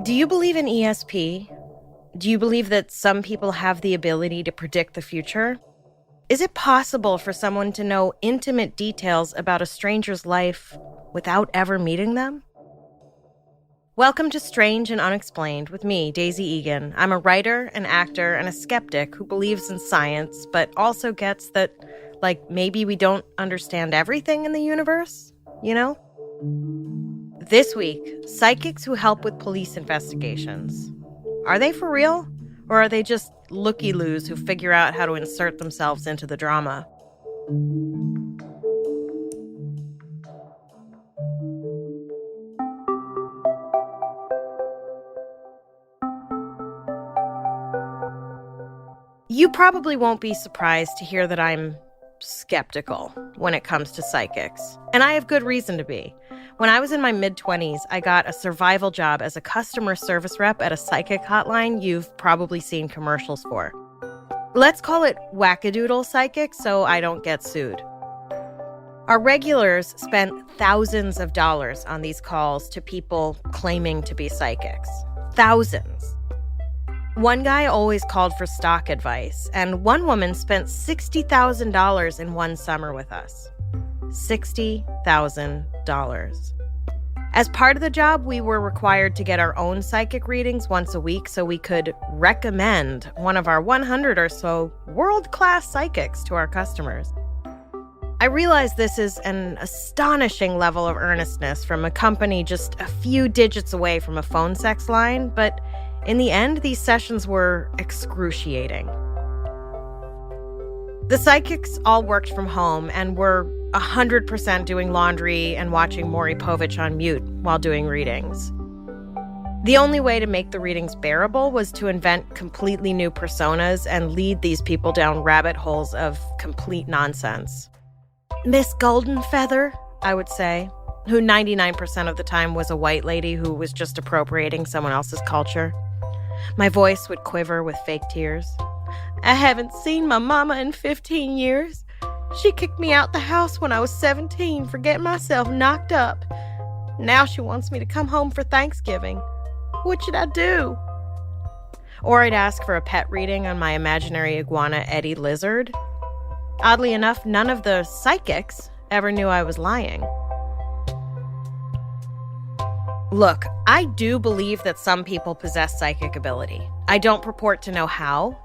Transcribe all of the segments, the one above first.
Do you believe in ESP? Do you believe that some people have the ability to predict the future? Is it possible for someone to know intimate details about a stranger's life without ever meeting them? Welcome to Strange and Unexplained with me, Daisy Egan. I'm a writer, an actor, and a skeptic who believes in science, but also gets that, maybe we don't understand everything in the universe, you know? This week, psychics who help with police investigations. Are they for real? Or are they just looky-loos who figure out how to insert themselves into the drama? You probably won't be surprised to hear that I'm skeptical when it comes to psychics. And I have good reason to be. When I was in my mid-20s, I got a survival job as a customer service rep at a psychic hotline you've probably seen commercials for. Let's call it wackadoodle psychic so I don't get sued. Our regulars spent thousands of dollars on these calls to people claiming to be psychics. Thousands. One guy always called for stock advice, and one woman spent $60,000 in one summer with us. $60,000. As part of the job, we were required to get our own psychic readings once a week so we could recommend one of our 100 or so world-class psychics to our customers. I realize this is an astonishing level of earnestness from a company just a few digits away from a phone sex line, but in the end, these sessions were excruciating. The psychics all worked from home and were 100% doing laundry and watching Maury Povich on mute while doing readings. The only way to make the readings bearable was to invent completely new personas and lead these people down rabbit holes of complete nonsense. Miss Goldenfeather, I would say, who 99% of the time was a white lady who was just appropriating someone else's culture. My voice would quiver with fake tears. I haven't seen my mama in 15 years. She kicked me out the house when I was 17 for getting myself knocked up. Now she wants me to come home for Thanksgiving. What should I do? Or I'd ask for a pet reading on my imaginary iguana Eddie Lizard. Oddly enough, none of the psychics ever knew I was lying. Look, I do believe that some people possess psychic ability. I don't purport to know how,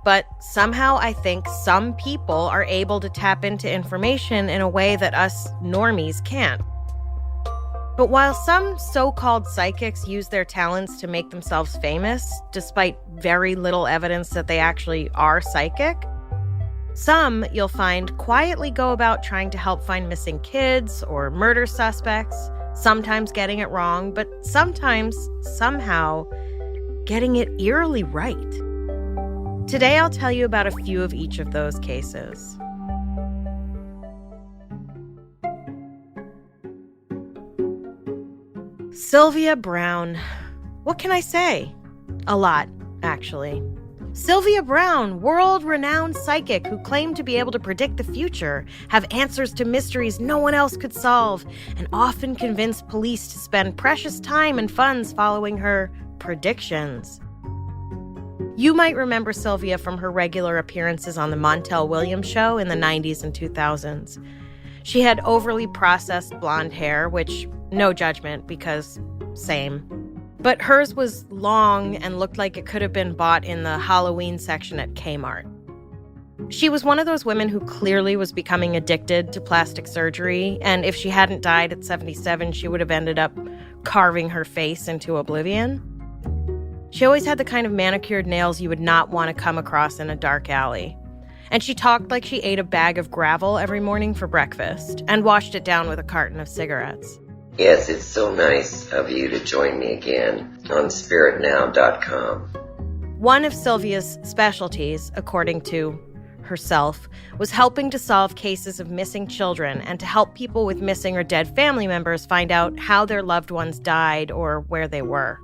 but somehow I think some people are able to tap into information in a way that us normies can't. But while some so-called psychics use their talents to make themselves famous, despite very little evidence that they actually are psychic, some, you'll find, quietly go about trying to help find missing kids or murder suspects, sometimes getting it wrong, but sometimes, somehow, getting it eerily right. Today, I'll tell you about a few of each of those cases. Sylvia Browne. What can I say? A lot, actually. Sylvia Browne, world-renowned psychic who claimed to be able to predict the future, have answers to mysteries no one else could solve, and often convinced police to spend precious time and funds following her predictions. You might remember Sylvia from her regular appearances on the Montel Williams show in the 90s and 2000s. She had overly processed blonde hair, which, no judgment because same. But hers was long and looked like it could have been bought in the Halloween section at Kmart. She was one of those women who clearly was becoming addicted to plastic surgery, and if she hadn't died at 77, she would have ended up carving her face into oblivion. She always had the kind of manicured nails you would not want to come across in a dark alley. And she talked like she ate a bag of gravel every morning for breakfast and washed it down with a carton of cigarettes. Yes, it's so nice of you to join me again on spiritnow.com. One of Sylvia's specialties, according to herself, was helping to solve cases of missing children and to help people with missing or dead family members find out how their loved ones died or where they were.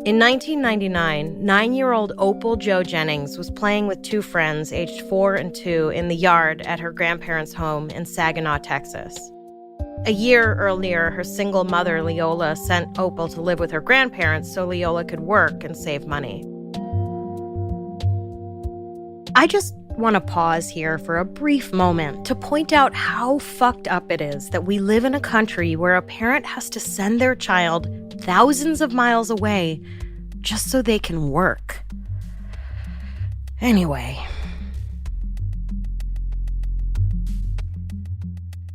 In In 1999, 9-year-old Opal Jo Jennings was playing with two friends aged 4 and 2 in the yard at her grandparents' home in Saginaw, Texas. A year earlier, her single mother, Leola, sent Opal to live with her grandparents so Leola could work and save money. I just want to pause here for a brief moment to point out how fucked up it is that we live in a country where a parent has to send their child thousands of miles away just so they can work. Anyway.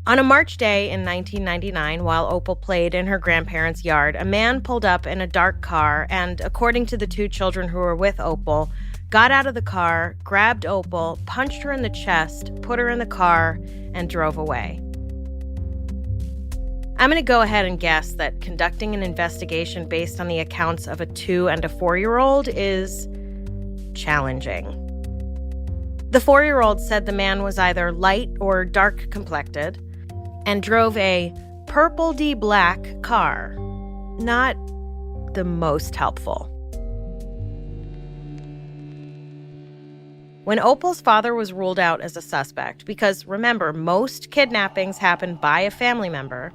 On a March day in 1999, while Opal played in her grandparents' yard, a man pulled up in a dark car and, according to the two children who were with Opal, got out of the car, grabbed Opal, punched her in the chest, put her in the car, and drove away. I'm going to go ahead and guess that conducting an investigation based on the accounts of a 2- and a 4-year-old is challenging. The 4-year-old said the man was either light or dark complected and drove a purple-D black car. Not the most helpful. When Opal's father was ruled out as a suspect, because remember, most kidnappings happen by a family member,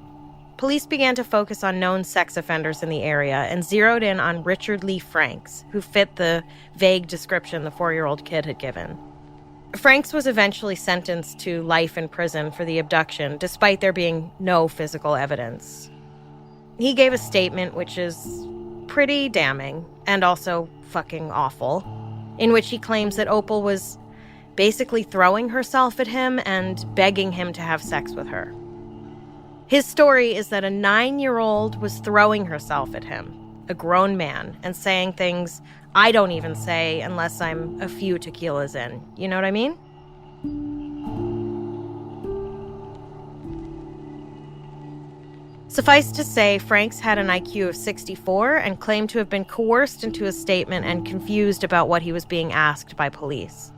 police began to focus on known sex offenders in the area and zeroed in on Richard Lee Franks, who fit the vague description the 4-year-old kid had given. Franks was eventually sentenced to life in prison for the abduction, despite there being no physical evidence. He gave a statement which is pretty damning and also fucking awful, in which he claims that Opal was basically throwing herself at him and begging him to have sex with her. His story is that a 9-year-old was throwing herself at him, a grown man, and saying things I don't even say unless I'm a few tequilas in. You know what I mean? Suffice to say, Franks had an IQ of 64 and claimed to have been coerced into a statement and confused about what he was being asked by police.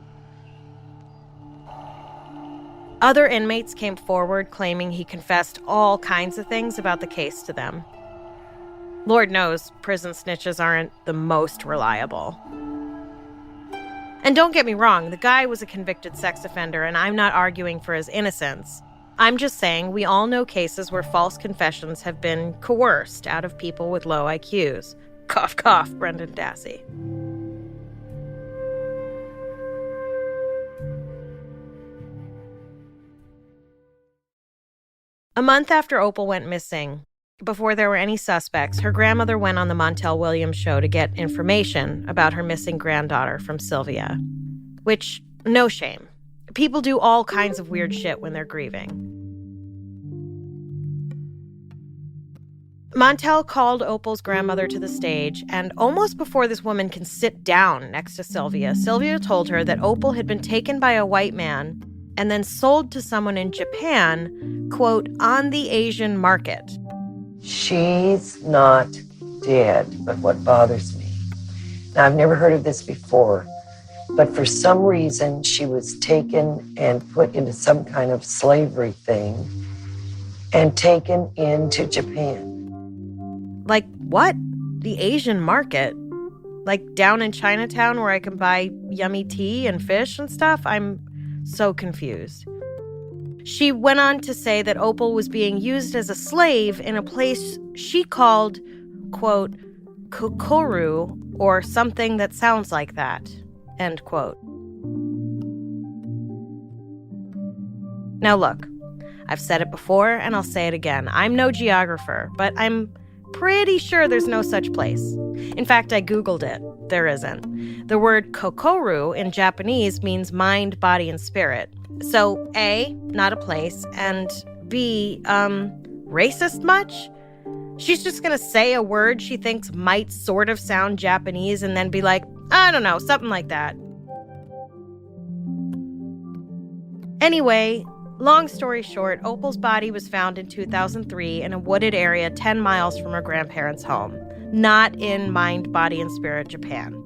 Other inmates came forward claiming he confessed all kinds of things about the case to them. Lord knows, prison snitches aren't the most reliable. And don't get me wrong, the guy was a convicted sex offender, and I'm not arguing for his innocence. I'm just saying we all know cases where false confessions have been coerced out of people with low IQs. Cough, cough, Brendan Dassey. A month after Opal went missing, before there were any suspects, her grandmother went on the Montel Williams show to get information about her missing granddaughter from Sylvia. Which, no shame. People do all kinds of weird shit when they're grieving. Montel called Opal's grandmother to the stage, and almost before this woman can sit down next to Sylvia, Sylvia told her that Opal had been taken by a white man and then sold to someone in Japan, quote, on the Asian market. She's not dead, but what bothers me. Now, I've never heard of this before, but for some reason, she was taken and put into some kind of slavery thing and taken into Japan. Like what? The Asian market? Like down in Chinatown where I can buy yummy tea and fish and stuff? I'm so confused. She went on to say that Opal was being used as a slave in a place she called, quote, Kokoro, or something that sounds like that, end quote. Now look, I've said it before and I'll say it again. I'm no geographer, but I'm pretty sure there's no such place. In fact, I Googled it. There isn't. The word kokoro in Japanese means mind, body, and spirit. So A, not a place, and B, racist much? She's just gonna say a word she thinks might sort of sound Japanese and then be like, I don't know, something like that. Anyway, long story short, Opal's body was found in 2003 in a wooded area 10 miles from her grandparents' home, not in mind, body, and spirit Japan.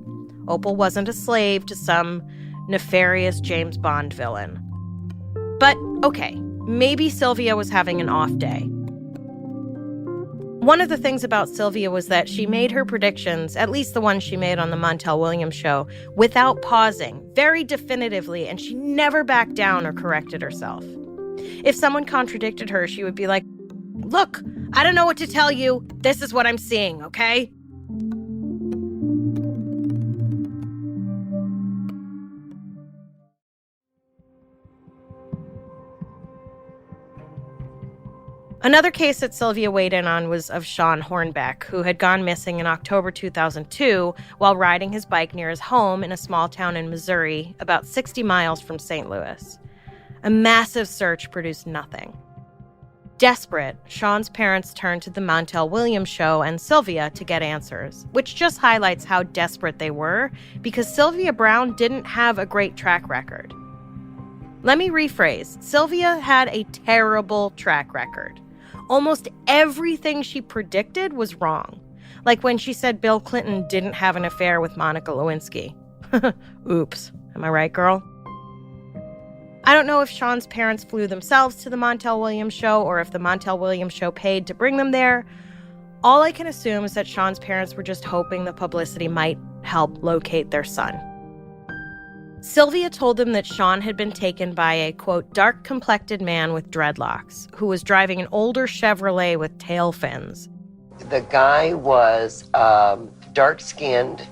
Opal wasn't a slave to some nefarious James Bond villain. But, okay, maybe Sylvia was having an off day. One of the things about Sylvia was that she made her predictions, at least the ones she made on the Montel Williams show, without pausing, very definitively, and she never backed down or corrected herself. If someone contradicted her, she would be like, "Look, I don't know what to tell you. This is what I'm seeing, okay?" Another case that Sylvia weighed in on was of Sean Hornbeck, who had gone missing in October 2002 while riding his bike near his home in a small town in Missouri, about 60 miles from St. Louis. A massive search produced nothing. Desperate, Sean's parents turned to the Montel Williams show and Sylvia to get answers, which just highlights how desperate they were because Sylvia Brown didn't have a great track record. Let me rephrase. Sylvia had a terrible track record. Almost everything she predicted was wrong. Like when she said Bill Clinton didn't have an affair with Monica Lewinsky. Oops. Am I right, girl? I don't know if Sean's parents flew themselves to the Montel Williams show or if the Montel Williams show paid to bring them there. All I can assume is that Sean's parents were just hoping the publicity might help locate their son. Sylvia told them that Sean had been taken by a, quote, dark-complected man with dreadlocks who was driving an older Chevrolet with tail fins. The guy was dark-skinned,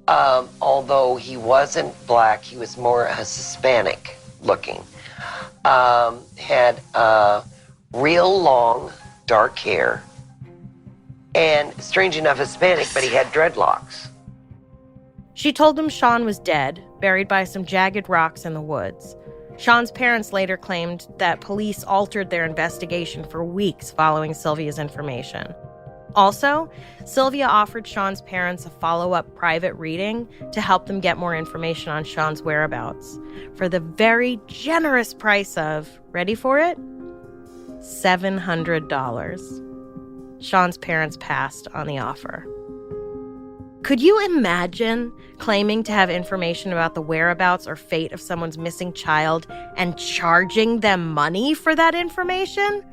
although he wasn't black. He was more Hispanic looking. Had real long, dark hair, and strange enough Hispanic, but he had dreadlocks. She told them Sean was dead, buried by some jagged rocks in the woods. Sean's parents later claimed that police altered their investigation for weeks following Sylvia's information. Also, Sylvia offered Sean's parents a follow-up private reading to help them get more information on Sean's whereabouts for the very generous price of, ready for it? $700. Sean's parents passed on the offer. Could you imagine claiming to have information about the whereabouts or fate of someone's missing child and charging them money for that information?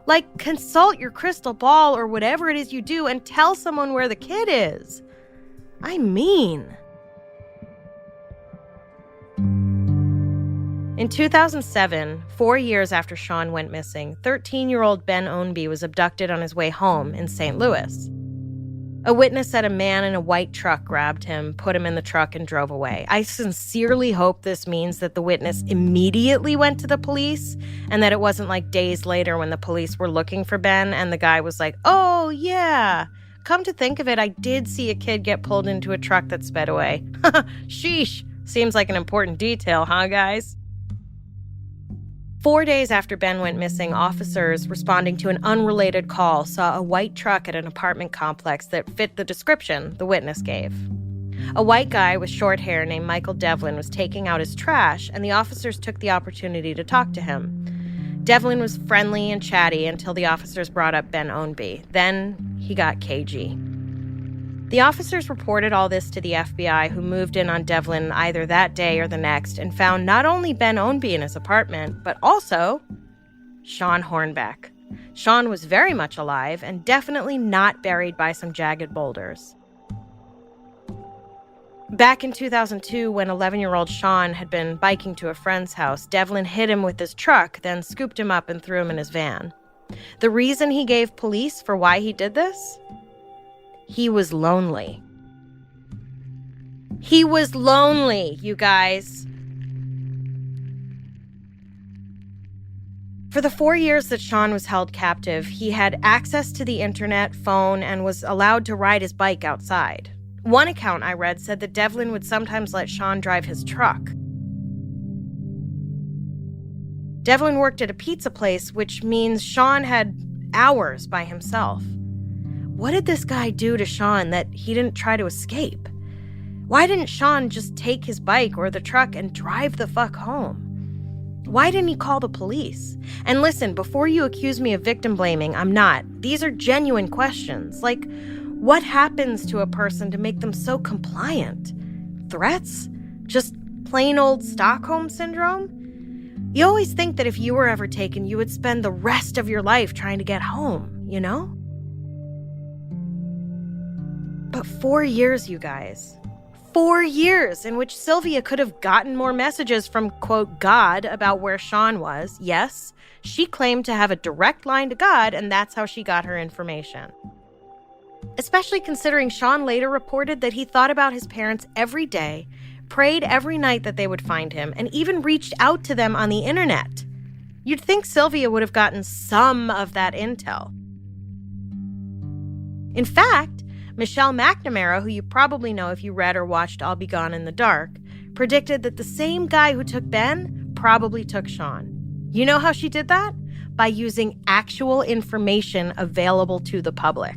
Like, consult your crystal ball or whatever it is you do and tell someone where the kid is. I mean. In 2007, 4 years after Sean went missing, 13-year-old Ben Ownby was abducted on his way home in St. Louis. A witness said a man in a white truck grabbed him, put him in the truck, and drove away. I sincerely hope this means that the witness immediately went to the police and that it wasn't like days later when the police were looking for Ben and the guy was like, "Oh, yeah. Come to think of it, I did see a kid get pulled into a truck that sped away." Sheesh. Seems like an important detail, huh, guys? 4 days after Ben went missing, officers responding to an unrelated call saw a white truck at an apartment complex that fit the description the witness gave. A white guy with short hair named Michael Devlin was taking out his trash, and the officers took the opportunity to talk to him. Devlin was friendly and chatty until the officers brought up Ben Ownby. Then he got cagey. The officers reported all this to the FBI, who moved in on Devlin either that day or the next and found not only Ben Ownby in his apartment, but also Sean Hornbeck. Sean was very much alive and definitely not buried by some jagged boulders. Back in 2002, when 11-year-old Sean had been biking to a friend's house, Devlin hit him with his truck, then scooped him up and threw him in his van. The reason he gave police for why he did this? He was lonely. He was lonely, you guys. For the 4 years that Sean was held captive, he had access to the internet, phone, and was allowed to ride his bike outside. One account I read said that Devlin would sometimes let Sean drive his truck. Devlin worked at a pizza place, which means Sean had hours by himself. What did this guy do to Sean that he didn't try to escape? Why didn't Sean just take his bike or the truck and drive the fuck home? Why didn't he call the police? And listen, before you accuse me of victim blaming, I'm not. These are genuine questions. Like, what happens to a person to make them so compliant? Threats? Just plain old Stockholm syndrome? You always think that if you were ever taken, you would spend the rest of your life trying to get home, you know? 4 years, you guys. 4 years in which Sylvia could have gotten more messages from, quote, God about where Sean was. Yes, she claimed to have a direct line to God, and that's how she got her information. Especially considering Sean later reported that he thought about his parents every day, prayed every night that they would find him, and even reached out to them on the internet. You'd think Sylvia would have gotten some of that intel. In fact, Michelle McNamara, who you probably know if you read or watched I'll Be Gone in the Dark, predicted that the same guy who took Ben probably took Sean. You know how she did that? By using actual information available to the public.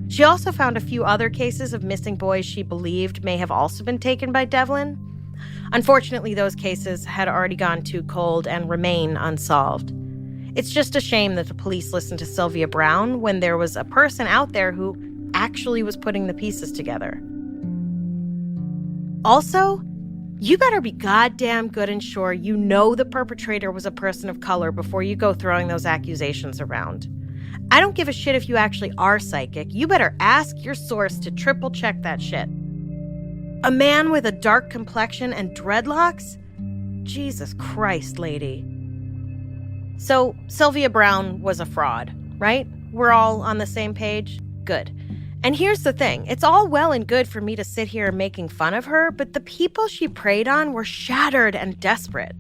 She also found a few other cases of missing boys she believed may have also been taken by Devlin. Unfortunately, those cases had already gone too cold and remain unsolved. It's just a shame that the police listened to Sylvia Brown when there was a person out there who actually was putting the pieces together. Also, you better be goddamn good and sure you know the perpetrator was a person of color before you go throwing those accusations around. I don't give a shit if you actually are psychic. You better ask your source to triple check that shit. A man with a dark complexion and dreadlocks? Jesus Christ, lady. So, Sylvia Brown was a fraud, right? We're all on the same page? Good. And here's the thing. It's all well and good for me to sit here making fun of her, but the people she preyed on were shattered and desperate.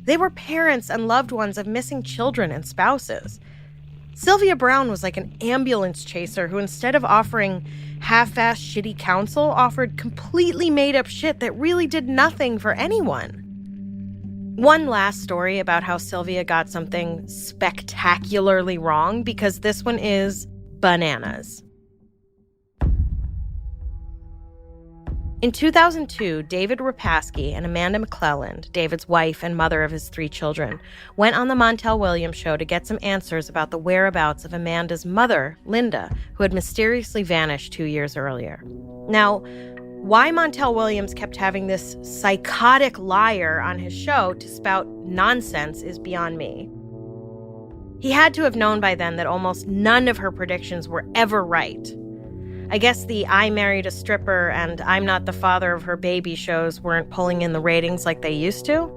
They were parents and loved ones of missing children and spouses. Sylvia Brown was like an ambulance chaser who, instead of offering half-assed shitty counsel, offered completely made-up shit that really did nothing for anyone. One last story about how Sylvia got something spectacularly wrong, because this one is bananas. In 2002, David Rapaski and Amanda McClelland, David's wife and mother of his 3 children, went on the Montel Williams show to get some answers about the whereabouts of Amanda's mother, Linda, who had mysteriously vanished 2 years earlier. Now, why Montel Williams kept having this psychotic liar on his show to spout nonsense is beyond me. He had to have known by then that almost none of her predictions were ever right. I guess the I Married a Stripper and I'm Not the Father of Her Baby shows weren't pulling in the ratings like they used to.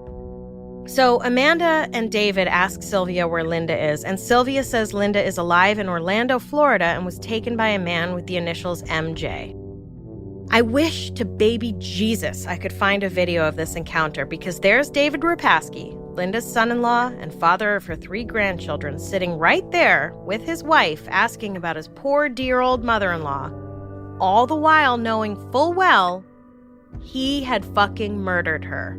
So Amanda and David ask Sylvia where Linda is, and Sylvia says Linda is alive in Orlando, Florida, and was taken by a man with the initials MJ. I wish to baby Jesus I could find a video of this encounter, because there's David Rapaski, Linda's son-in-law and father of her 3 grandchildren, sitting right there with his wife asking about his poor dear old mother-in-law, all the while knowing full well he had fucking murdered her.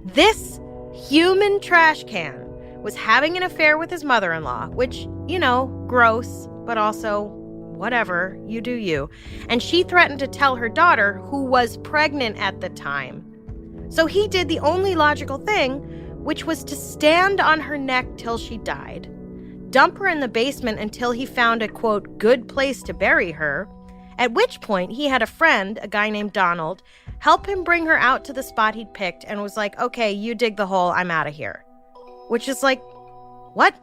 This human trash can was having an affair with his mother-in-law, which, you know, gross, but also whatever, you do you. And she threatened to tell her daughter, who was pregnant at the time. So he did the only logical thing, which was to stand on her neck till she died, dump her in the basement until he found a, quote, good place to bury her, at which point he had a friend, a guy named Donald, help him bring her out to the spot he'd picked and was like, okay, you dig the hole, I'm out of here. Which is like, what?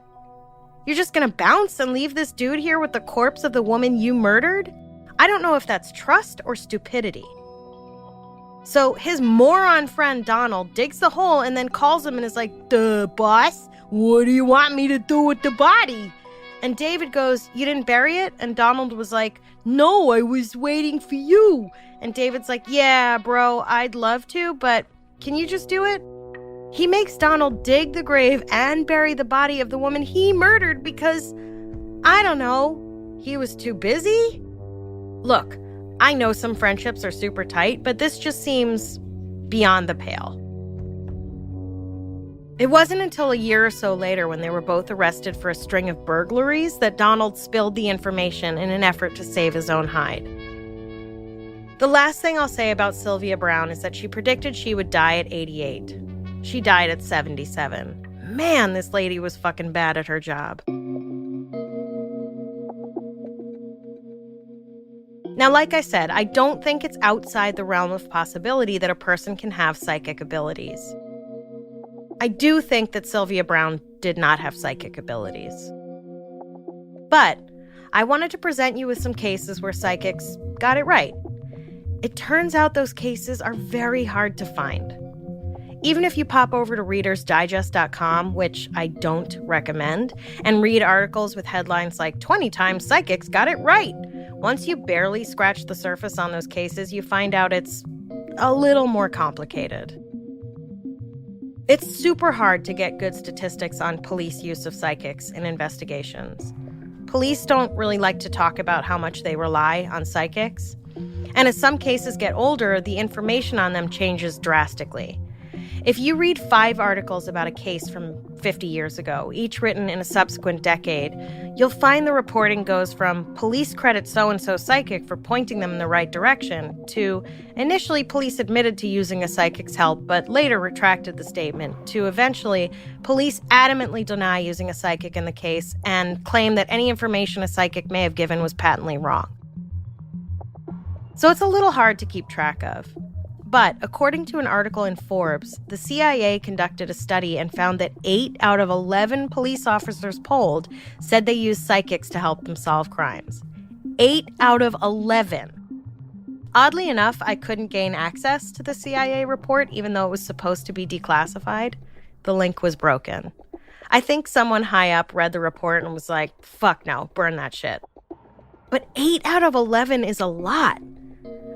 You're just gonna bounce and leave this dude here with the corpse of the woman you murdered? I don't know if that's trust or stupidity. So his moron friend Donald digs the hole and then calls him and is like, duh, boss, what do you want me to do with the body? And David goes, you didn't bury it? And Donald was like, no, I was waiting for you. And David's like, yeah, bro, I'd love to, but can you just do it? He makes Donald dig the grave and bury the body of the woman he murdered because, I don't know, he was too busy? Look, I know some friendships are super tight, but this just seems beyond the pale. It wasn't until a year or so later, when they were both arrested for a string of burglaries, that Donald spilled the information in an effort to save his own hide. The last thing I'll say about Sylvia Brown is that she predicted she would die at 88. She died at 77. Man, this lady was fucking bad at her job. Now, like I said, I don't think it's outside the realm of possibility that a person can have psychic abilities. I do think that Sylvia Brown did not have psychic abilities. But I wanted to present you with some cases where psychics got it right. It turns out those cases are very hard to find. Even if you pop over to readersdigest.com, which I don't recommend, and read articles with headlines like 20 times psychics got it right, once you barely scratch the surface on those cases, you find out it's a little more complicated. It's super hard to get good statistics on police use of psychics in investigations. Police don't really like to talk about how much they rely on psychics. And as some cases get older, the information on them changes drastically. If you read 5 articles about a case from 50 years ago, each written in a subsequent decade, you'll find the reporting goes from police credit so-and-so psychic for pointing them in the right direction to initially police admitted to using a psychic's help but later retracted the statement to eventually police adamantly deny using a psychic in the case and claim that any information a psychic may have given was patently wrong. So it's a little hard to keep track of. But according to an article in Forbes, the CIA conducted a study and found that 8 out of 11 police officers polled said they used psychics to help them solve crimes. 8 out of 11. Oddly enough, I couldn't gain access to the CIA report, even though it was supposed to be declassified. The link was broken. I think someone high up read the report and was like, fuck no, burn that shit. But 8 out of 11 is a lot.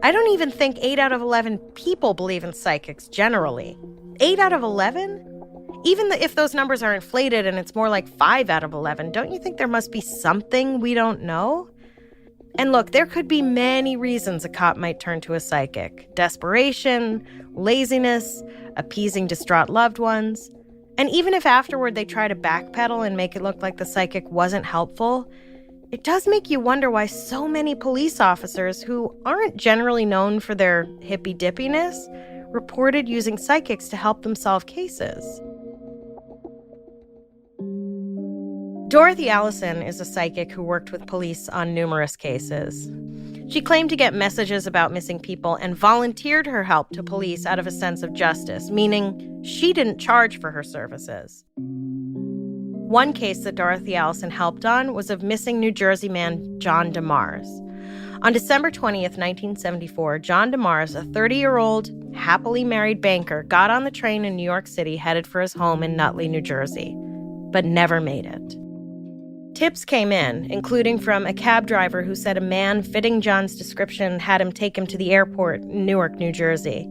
I don't even think 8 out of 11 people believe in psychics generally. 8 out of 11? Even if those numbers are inflated and it's more like 5 out of 11, don't you think there must be something we don't know? And look, there could be many reasons a cop might turn to a psychic. Desperation, laziness, appeasing distraught loved ones. And even if afterward they try to backpedal and make it look like the psychic wasn't helpful, it does make you wonder why so many police officers who aren't generally known for their hippy-dippiness reported using psychics to help them solve cases. Dorothy Allison is a psychic who worked with police on numerous cases. She claimed to get messages about missing people and volunteered her help to police out of a sense of justice, meaning she didn't charge for her services. One case that Dorothy Allison helped on was of missing New Jersey man John DeMars. On December 20th, 1974, John DeMars, a 30-year-old, happily married banker, got on the train in New York City headed for his home in Nutley, New Jersey, but never made it. Tips came in, including from a cab driver who said a man fitting John's description had him take him to the airport in Newark, New Jersey.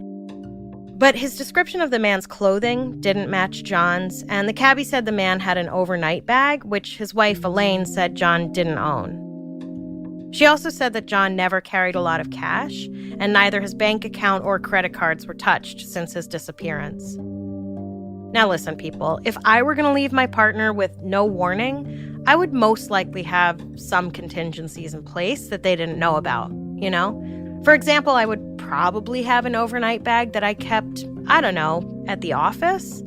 But his description of the man's clothing didn't match John's, and the cabbie said the man had an overnight bag, which his wife, Elaine, said John didn't own. She also said that John never carried a lot of cash, and neither his bank account or credit cards were touched since his disappearance. Now listen, people, if I were going to leave my partner with no warning, I would most likely have some contingencies in place that they didn't know about, you know? For example, I would probably have an overnight bag that I kept, I don't know, at the office.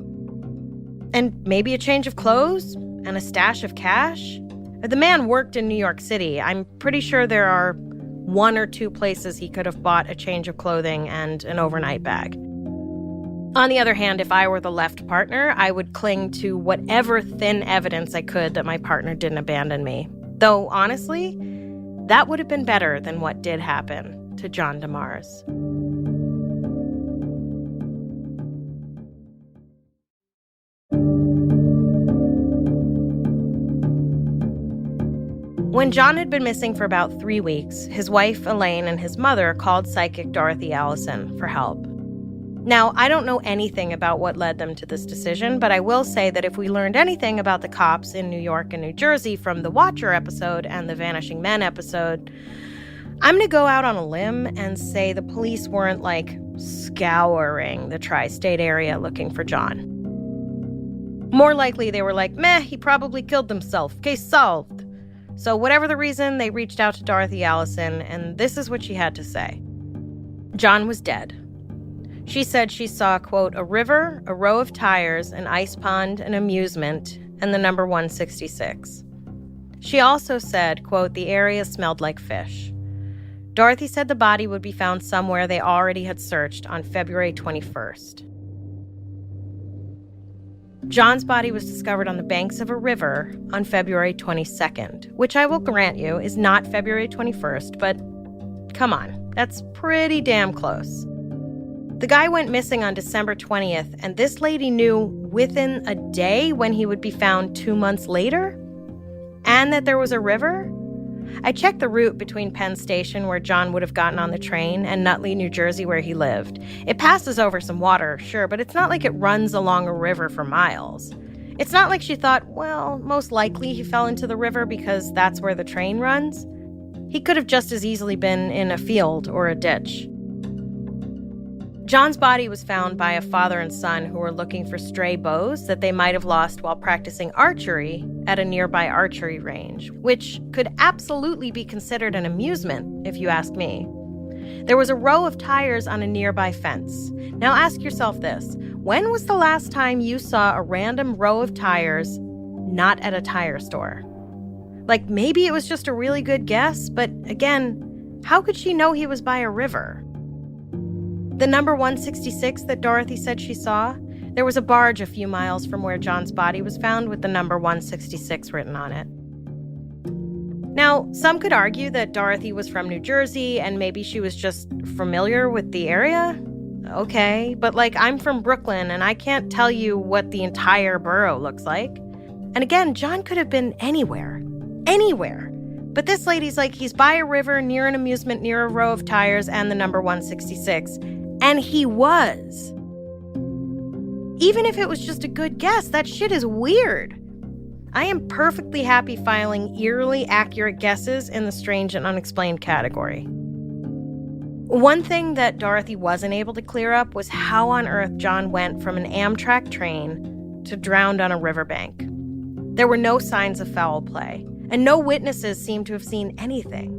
And maybe a change of clothes and a stash of cash. The man worked in New York City. I'm pretty sure there are 1 or 2 places he could have bought a change of clothing and an overnight bag. On the other hand, if I were the left partner, I would cling to whatever thin evidence I could that my partner didn't abandon me. Though, honestly, that would have been better than what did happen to John DeMars. When John had been missing for about 3 weeks, his wife, Elaine, and his mother called psychic Dorothy Allison for help. Now, I don't know anything about what led them to this decision, but I will say that if we learned anything about the cops in New York and New Jersey from the Watcher episode and the Vanishing Men episode, I'm going to go out on a limb and say the police weren't, like, scouring the tri-state area looking for John. More likely, they were like, meh, he probably killed himself. Case solved. So whatever the reason, they reached out to Dorothy Allison, and this is what she had to say. John was dead. She said she saw, quote, a river, a row of tires, an ice pond, an amusement, and the number 166. She also said, quote, the area smelled like fish. Dorothy said the body would be found somewhere they already had searched on February 21st. John's body was discovered on the banks of a river on February 22nd, which I will grant you is not February 21st, but come on, that's pretty damn close. The guy went missing on December 20th, and this lady knew within a day when he would be found 2 months later, and that there was a river. I checked the route between Penn Station, where John would have gotten on the train, and Nutley, New Jersey, where he lived. It passes over some water, sure, but it's not like it runs along a river for miles. It's not like she thought, well, most likely he fell into the river because that's where the train runs. He could have just as easily been in a field or a ditch. John's body was found by a father and son who were looking for stray bows that they might have lost while practicing archery at a nearby archery range, which could absolutely be considered an amusement, if you ask me. There was a row of tires on a nearby fence. Now ask yourself this: when was the last time you saw a random row of tires not at a tire store? Like, maybe it was just a really good guess, but again, how could she know he was by a river? The number 166 that Dorothy said she saw, there was a barge a few miles from where John's body was found with the number 166 written on it. Now, some could argue that Dorothy was from New Jersey and maybe she was just familiar with the area. Okay, but I'm from Brooklyn and I can't tell you what the entire borough looks like. And again, John could have been anywhere. Anywhere. But this lady's like, he's by a river, near an amusement, near a row of tires, and the number 166. And he was. Even if it was just a good guess, that shit is weird. I am perfectly happy filing eerily accurate guesses in the strange and unexplained category. One thing that Dorothy wasn't able to clear up was how on earth John went from an Amtrak train to drowned on a riverbank. There were no signs of foul play, and no witnesses seemed to have seen anything.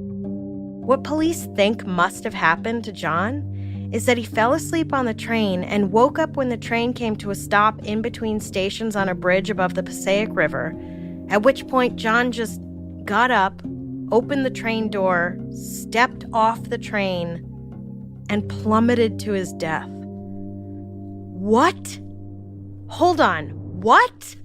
What police think must have happened to John is that he fell asleep on the train and woke up when the train came to a stop in between stations on a bridge above the Passaic River, at which point John just got up, opened the train door, stepped off the train, and plummeted to his death. What? Hold on, what?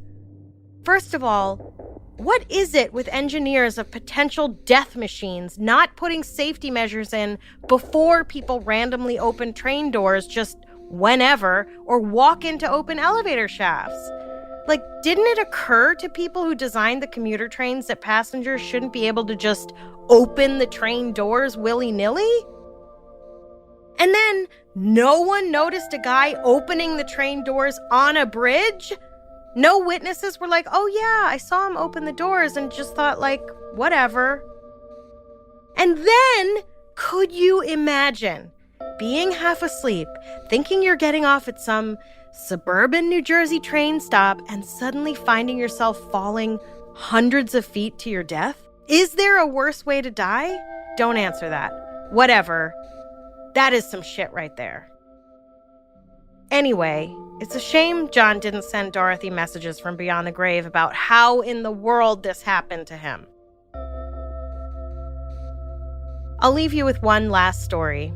First of all, what is it with engineers of potential death machines not putting safety measures in before people randomly open train doors just whenever or walk into open elevator shafts? Didn't it occur to people who designed the commuter trains that passengers shouldn't be able to just open the train doors willy-nilly? And then no one noticed a guy opening the train doors on a bridge? No witnesses were like, oh yeah, I saw him open the doors and just thought whatever. And then, could you imagine being half asleep, thinking you're getting off at some suburban New Jersey train stop and suddenly finding yourself falling hundreds of feet to your death? Is there a worse way to die? Don't answer that. Whatever. That is some shit right there. Anyway, it's a shame John didn't send Dorothy messages from beyond the grave about how in the world this happened to him. I'll leave you with one last story.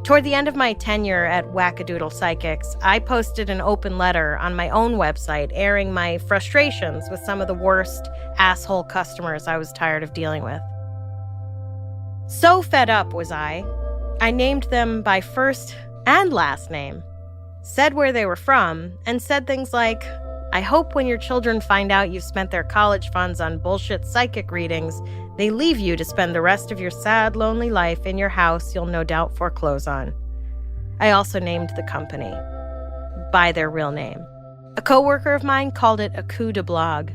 Toward the end of my tenure at Wackadoodle Psychics, I posted an open letter on my own website airing my frustrations with some of the worst asshole customers I was tired of dealing with. So fed up was I named them by first and last name, said where they were from, and said things like, I hope when your children find out you've spent their college funds on bullshit psychic readings, they leave you to spend the rest of your sad, lonely life in your house you'll no doubt foreclose on. I also named the company by their real name. A coworker of mine called it a coup de blog.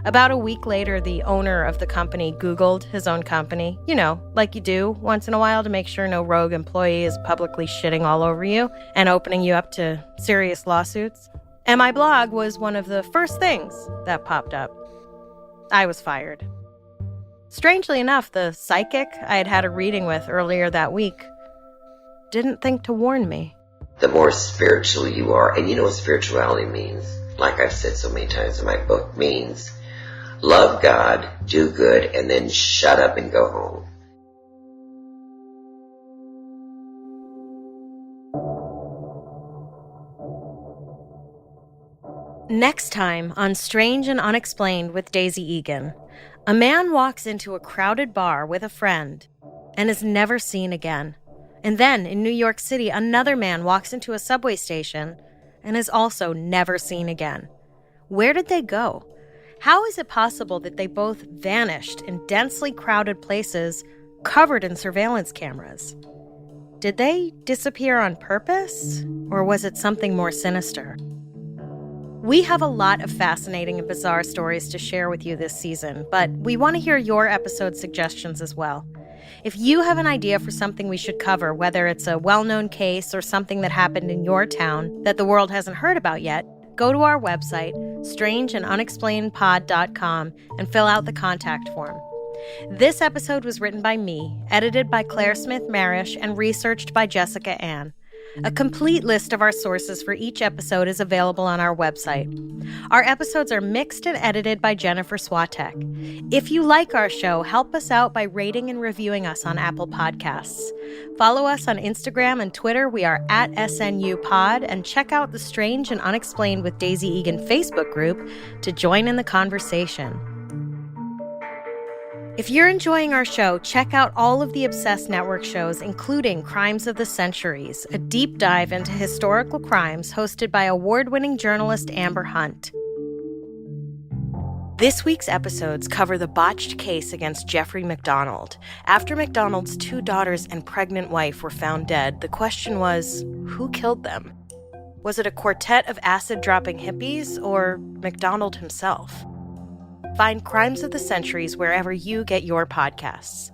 About a week later, the owner of the company Googled his own company, like you do once in a while to make sure no rogue employee is publicly shitting all over you and opening you up to serious lawsuits. And my blog was one of the first things that popped up. I was fired. Strangely enough, the psychic I had had a reading with earlier that week didn't think to warn me. The more spiritual you are, and you know what spirituality means, like I've said so many times in my book, means love God, do good, and then shut up and go home. Next time on Strange and Unexplained with Daisy Egan, a man walks into a crowded bar with a friend and is never seen again. And then in New York City, another man walks into a subway station and is also never seen again. Where did they go? How is it possible that they both vanished in densely crowded places covered in surveillance cameras? Did they disappear on purpose, or was it something more sinister? We have a lot of fascinating and bizarre stories to share with you this season, but we want to hear your episode suggestions as well. If you have an idea for something we should cover, whether it's a well-known case or something that happened in your town that the world hasn't heard about yet, go to our website, strangeandunexplainedpod.com, and fill out the contact form. This episode was written by me, edited by Claire Smith Marish, and researched by Jessica Ann. A complete list of our sources for each episode is available on our website. Our episodes are mixed and edited by Jennifer Swatek. If you like our show, help us out by rating and reviewing us on Apple Podcasts. Follow us on Instagram and Twitter. We are at SNUpod, and check out the Strange and Unexplained with Daisy Egan Facebook group to join in the conversation. If you're enjoying our show, check out all of the Obsessed Network shows, including Crimes of the Centuries, a deep dive into historical crimes hosted by award-winning journalist Amber Hunt. This week's episodes cover the botched case against Jeffrey MacDonald. After MacDonald's 2 daughters and pregnant wife were found dead, the question was, who killed them? Was it a quartet of acid-dropping hippies or MacDonald himself? Find Crimes of the Centuries wherever you get your podcasts.